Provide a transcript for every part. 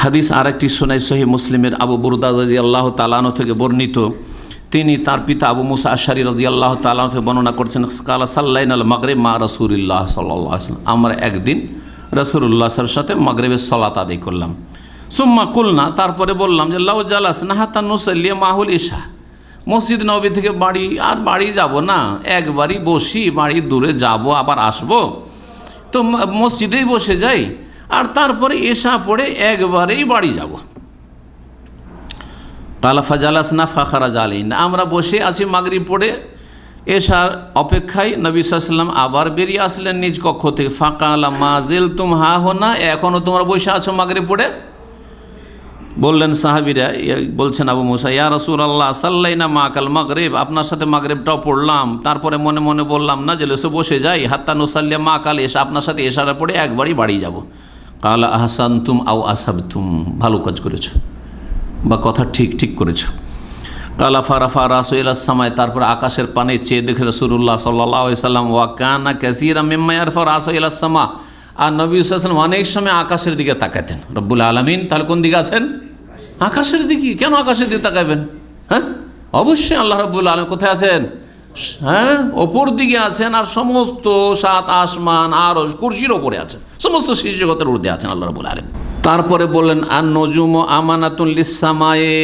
হাদিস আরেকটি শোনাই সহিহ মুসলিমের আবু বুরদা রাদিয়াল্লাহু তাআলা আনহু থেকে বর্ণিত। তিনি তার পিতা আবু মুসা আশআরী রাদিয়াল্লাহু তাআলা আনহু থেকে বর্ণনা করছেন, কালা সাল্লাইনাল মাগরিব মা রাসূলিল্লাহ সাল্লাল্লাহু আলাইহি ওয়াসাল্লাম, আমরা একদিন রাসূলুল্লাহ সাল্লাল্লাহু আলাইহি ওয়াসাল্লামের সাথে মাগরিবের সালাত আদায় করলাম। সুম্মা কুলনা, তারপরে বললাম যে লাউ জালাসনা হাত্তা নুসাল্লি মাহুল ইশা, মসজিদ নববী থেকে বাড়ি যাব না, একবারই বসি, বাড়ি দূরে যাব আবার আসব, তো মসজিদেই বসে যাই আর তারপরে এশা পড়ে একবারেই বাড়ি যাব। কালা ফাজালাসনা ফাখারাজ আলাইনা, আমরা বসে আছি মাগরিব পড়ে এশার অপেক্ষায়। নবী সাল্লাল্লাহু আলাইহি ওয়াসাল্লাম আবার বেরিয়ে আসলেন নিজ কক্ষ থেকে। ফাকালা মা জিলতুম হা হুনা, এখনও তোমরা বসে আছো মাগরিব পড়ে? বললেন সাহাবীরা, বলছেন আবু মুসা, ইয়া রাসূলুল্লাহ সাল্লাইনা মাকাল মাগরিব, আপনার সাথে মাগরিবটাও পড়লাম, তারপরে মনে মনে বললাম না যে এসে বসে যাই, হাত্তা নুসাল্লি মাকাল এশা, আপনার সাথে এশারা পড়ে একবারই বাড়ি যাব। কালা আহসানতুম আও আসাবতুম, ভালো কাজ করেছো বা কথা ঠিক করেছো। কালা ফারাফা রাসূল ইলাস সামায়, তারপর আকাশের পানে চেয়ে দেখে রাসূলুল্লাহ সাল্লাল্লাহু আলাইহি সাল্লাম ওয়া কানা কাসীরাম মিম্মা ইয়ারফা রাসূল ইলাস সামা, আর নবী সাল্লাল্লাহু আলাইহি ওয়াসাল্লাম অনেক সময় আকাশের দিকে তাকাতেন। রব্বুল আলামিন তাহলে কোন দিকে আছেন? আকাশের দিকে। কেন আকাশের দিকে তাকাবেন? হ্যাঁ, অবশ্যই আল্লাহ রাব্বুল আলামিন কোথায় আছেন? হ্যাঁ, ওপর দিকে আছেন, আর সমস্ত সাত আসমান আর কুরসির ওপরে আছেন, সমস্ত সৃষ্টিজগতের ঊর্ধ্বে আছেন আল্লাহ রাব্বুল আলামিন। তারপরে বললেন আন নজুম আমানাতুন লিস-সামায়ে,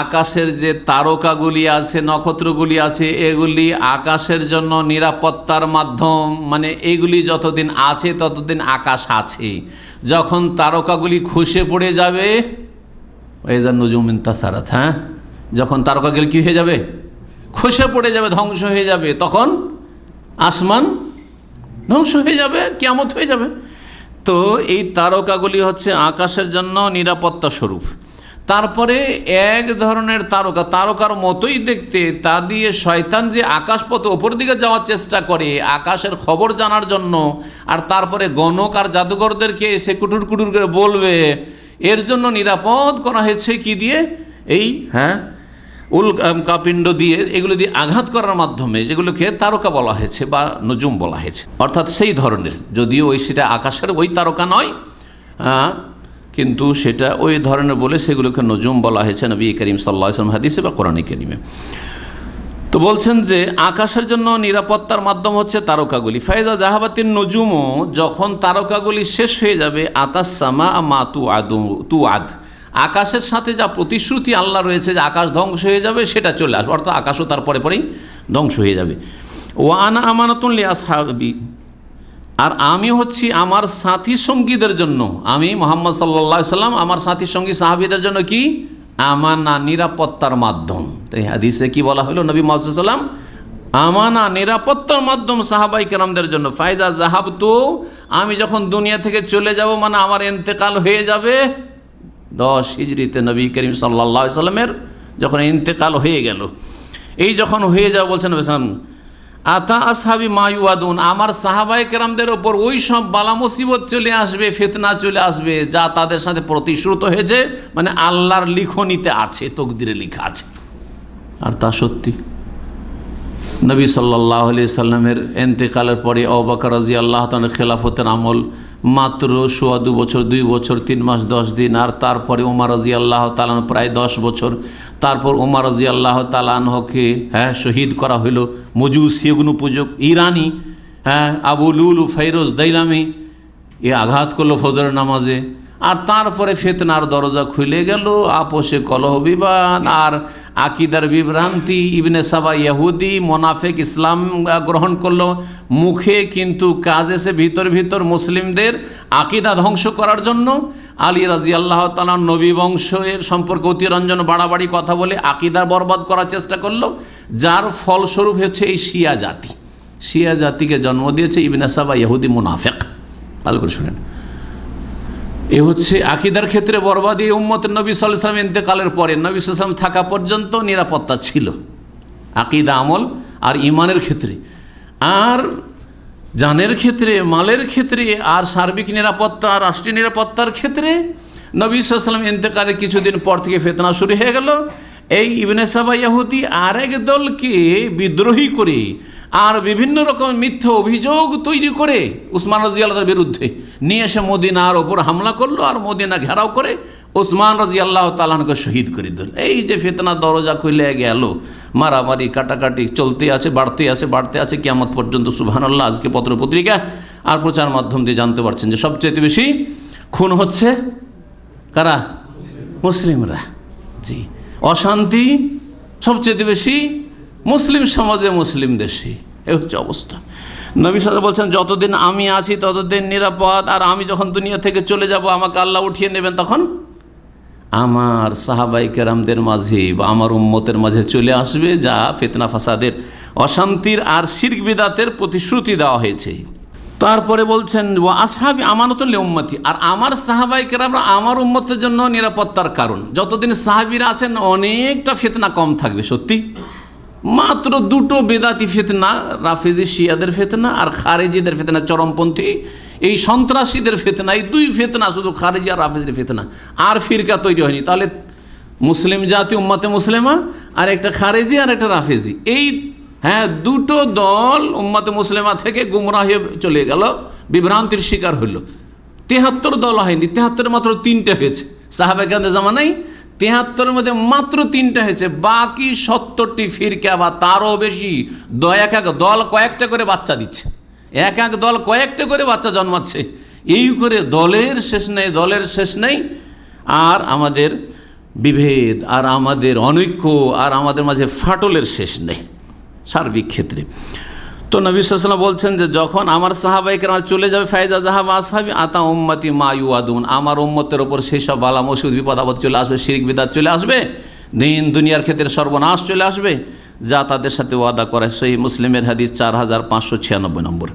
আকাশের যে তারকাগুলি আছে, নক্ষত্রগুলি আছে, এগুলি আকাশের জন্য নিরাপত্তার মাধ্যম, মানে এগুলি যতদিন আছে ততদিন আকাশ আছে। যখন তারকাগুলি খসে পড়ে যাবে, ওয়াইযা নুজুম ইনতাসারাত, হ্যাঁ, যখন তারকাগুলি কি হয়ে যাবে? খসে পড়ে যাবে, ধ্বংস হয়ে যাবে, তখন আসমান ধ্বংস হয়ে যাবে, কিয়ামত হয়ে যাবে। তো এই তারকাগুলি হচ্ছে আকাশের জন্য নিরাপত্তা স্বরূপ। তারপরে এক ধরনের তারকার মতোই দেখতে, তা দিয়ে শয়তান যে আকাশপথে ওপর দিকে যাওয়ার চেষ্টা করে আকাশের খবর জানার জন্য, আর তারপরে গণক আর জাদুঘরদেরকে এসে কুটুর কুটুর করে বলবে, এর জন্য নিরাপদ করা হয়েছে কি দিয়ে? এই উল্কাপিণ্ড দিয়ে, এগুলো দিয়ে আঘাত করার মাধ্যমে, যেগুলোকে তারকা বলা হয়েছে বা নজুম বলা হয়েছে, অর্থাৎ সেই ধরনের, যদিও সেটা আকাশের ওই তারকা নয়, কিন্তু সেটা ওই ধরনের বলে সেগুলোকে নজুম বলা হয়েছে নবী করিম সাল্লাল্লাহু আলাইহি ওয়াসাল্লাম হাদিসে বা কোরআনে কারিমে। তো বলছেন যে আকাশের জন্য নিরাপত্তার মাধ্যম হচ্ছে তারকাগুলি। ফাইজা জাহাবাতিন নজুমও, যখন তারকাগুলি শেষ হয়ে যাবে, আতাসামা মা তুআদ, আকাশের সাথে যা প্রতিশ্রুতি আল্লাহ রয়েছে যে আকাশ ধ্বংস হয়ে যাবে, সেটা চলে আসবে, অর্থাৎ আকাশও তার পরেই ধ্বংস হয়ে যাবে। ওয়া আনা আমানাতুন লি আসহাবি, আর আমি হচ্ছি আমার সাথী সঙ্গীদের জন্য, আমি মুহাম্মদ সাল্লাল্লাহু আলাইহি সাল্লাম আমার সাথী সঙ্গী সাহাবীদের জন্য কি? আমানা, নিরাপত্তার মাধ্যম। তো এই হাদিসে কি বলা হলো? নবী মুহাম্মদ সাল্লাল্লাহু আলাইহি সাল্লাম আমানা, নিরাপত্তার মাধ্যম সাহাবায়ে কেরামদের জন্য। ফায়দা যাহাবতু, আমি যখন দুনিয়া থেকে চলে যাব, মানে আমার ইন্তেকাল হয়ে যাবে, 10 হিজরিতে নবী করিম সাল্লাল্লাহু আলাইহি সাল্লামের যখন ইন্তেকাল হয়ে গেল, এই যখন হয়ে যাবে, বলছেন নবী সাল্লাল্লাহু আলাইহি সাল্লাম, আতা আসহাবি মা ইউআদুন, আমার সাহাবায়ে কেরামদের ওপর ওই সব বালা মুসিবত চলে আসবে, ফিতনা চলে আসবে, যা তাদের সাথে প্রতিশ্রুত হয়েছে, মানে আল্লাহর লিখনিতে আছে, তকদিরে লেখা আছে। আর তা সত্যি। নবী সাল্লাল্লাহু আলাইহি সাল্লামের ইন্তেকালের পরে আবু বকর রাদিয়াল্লাহু তাআলা খেলাফতের আমল মাত্র 2 বছর, 2 বছর 3 মাস 10 দিন, আর তারপরে ওমর রাদিয়াল্লাহু তাআলা প্রায় 10 বছর, তারপর ওমর রাদিয়াল্লাহু তাআলা আনহুকে শহীদ করা হইল। মজুসি পূজক ইরানি আবু লুলু ফাইরোজ দাইলামি এ আঘাত করলো ফজরের নামাজে, আর তারপরে ফিতনার দরজা খুলে গেল, আপোষে কলহ বিবাদ আর আকিদার বিভ্রান্তি। ইবনে সাবা ইহুদি মোনাফেক ইসলাম গ্রহণ করলো মুখে, কিন্তু কাজে সে ভিতর মুসলিমদের আকিদা ধ্বংস করার জন্য আলী রাদিয়াল্লাহু তাআলা নবী বংশের সম্পর্কে অতিরঞ্জন বাড়াবাড়ি কথা বলে আকিদা বরবাদ করার চেষ্টা করলো, যার ফলস্বরূপ হচ্ছে এই শিয়া জাতিকে জন্ম দিয়েছে ইবনে সাবা ইহুদি মোনাফেক। ভালো করে শুনেন, এ হচ্ছে আকিদার ক্ষেত্রে বরবাদী। উম্মতের নবী সাল্লাল্লাহু আলাইহি ওয়াসাল্লাম ইন্তেকালের পরে নবী সাল্লাল্লাহু আলাইহি ওয়াসাল্লাম থাকা পর্যন্ত নিরাপত্তা ছিল আকিদা, আমল আর ইমানের ক্ষেত্রে, আর জানের ক্ষেত্রে, মালের ক্ষেত্রে, আর সার্বিক নিরাপত্তা, রাষ্ট্রীয় নিরাপত্তার ক্ষেত্রে। নবী সাল্লাল্লাহু আলাইহি ওয়াসাল্লাম ইন্তেকালের কিছুদিন পর থেকে ফিতনা শুরু হয়ে গেল। এই ইবনে সাবা ইহুদি আরেক দলকে বিদ্রোহী করে আর বিভিন্ন রকম মিথ্যা অভিযোগ তৈরি করে উসমান রাদিয়াল্লাহুর বিরুদ্ধে নিয়ে এসে মদিনার ওপর হামলা করলো আর মদিনা ঘেরাও করে উসমান রাদিয়াল্লাহু তাআলাকে শহীদ করে দিল। এই যে ফিতনা দরজা খুলে গেল, মারামারি কাটাকাটি চলতে আছে, বাড়তে আছে কিয়ামত পর্যন্ত। সুবহানাল্লাহ। আজকে পত্রপত্রিকা আর প্রচার মাধ্যম দিয়ে জানতে পারছেন যে সবচেয়ে বেশি খুন হচ্ছে কারা? মুসলিমরা। জি, অশান্তি সবচেয়ে বেশি মুসলিম সমাজে, মুসলিম দেশে। এই হচ্ছে অবস্থা। নবী সাল্লাল্লাহু আলাইহি ওয়াসাল্লাম বলছেন যতদিন আমি আছি ততদিন নিরাপদ, আর আমি যখন দুনিয়া থেকে চলে যাব আমাকে আল্লাহ উঠিয়ে নেবেন, তখন আমার সাহাবায়ে কেরামদের মাঝে বা আমার উম্মতের মাঝে চলে আসবে যা ফিতনা ফাসাদের, অশান্তির আর শিরক বিদআতের প্রতিশ্রুতি দেওয়া হয়েছে। তারপরে বলছেন ওয়া আসহাবি আমানাতুল লিউম্মতি, আর আমার সাহাবায়ে কেরামরা আমার উম্মতের জন্য নিরাপত্তার কারণ। যতদিন সাহাবীরা আছেন অনেকটা ফিতনা কম থাকবে। সত্যি মাত্র দুটো বেদাতি ফিতনা, রাফেজি শিয়াদের ফিতনা আর খারেজিদের ফিতনা, চরমপন্থী এই সন্ত্রাসীদের ফিতনা, এই দুই ফিতনা, শুধু খারেজি আর রাফেজির ফিতনা। আর ফিরকা তৈরি হয়নি। তাহলে মুসলিম জাতি উম্মতে মুসলিমা আর একটা খারেজি আর একটা রাফেজি, এই দুটো দল উম্মতে মুসলিমা থেকে গুমরাহ হয়ে চলে গেল, বিভ্রান্তির শিকার হইল। ৭৩ দল হয়নি, ৭৩ মাত্র ৩টে হয়েছে। সাহাবায়ে কেরামদের জামানায় ৭৩-এর মধ্যে মাত্র ৩টা হয়েছে, বাকি ৭০টি ফিরকা বা তারও বেশি। এক এক দল কয়েকটা করে বাচ্চা দিচ্ছে, এক এক দল কয়েকটা করে বাচ্চা জন্মাচ্ছে। এই করে দলের শেষ নেই। আর আমাদের বিভেদ আর আমাদের অনৈক্য আর আমাদের মাঝে ফাটলের শেষ নেই সার্বিক ক্ষেত্রে। তো নবী সাল্লাল্লাহু আলাইহি ওয়াসাল্লাম বলছেন যে যখন আমার সাহাবায়ে কেরাম চলে যাবে, ফায়জা যাহাব আসহাবি আতা উম্মতি মা ইউআদুন, আমার উম্মতের ওপর সেই সব বালা মুসিবত বিপদ আপদ চলে আসবে, শিরক বিদআত চলে আসবে, দুনিয়ার ক্ষেত্রে সর্বনাশ চলে আসবে, যা তাদের সাথে ওয়াদা করা। সহিহ মুসলিমের হাদিস 4596 নম্বর।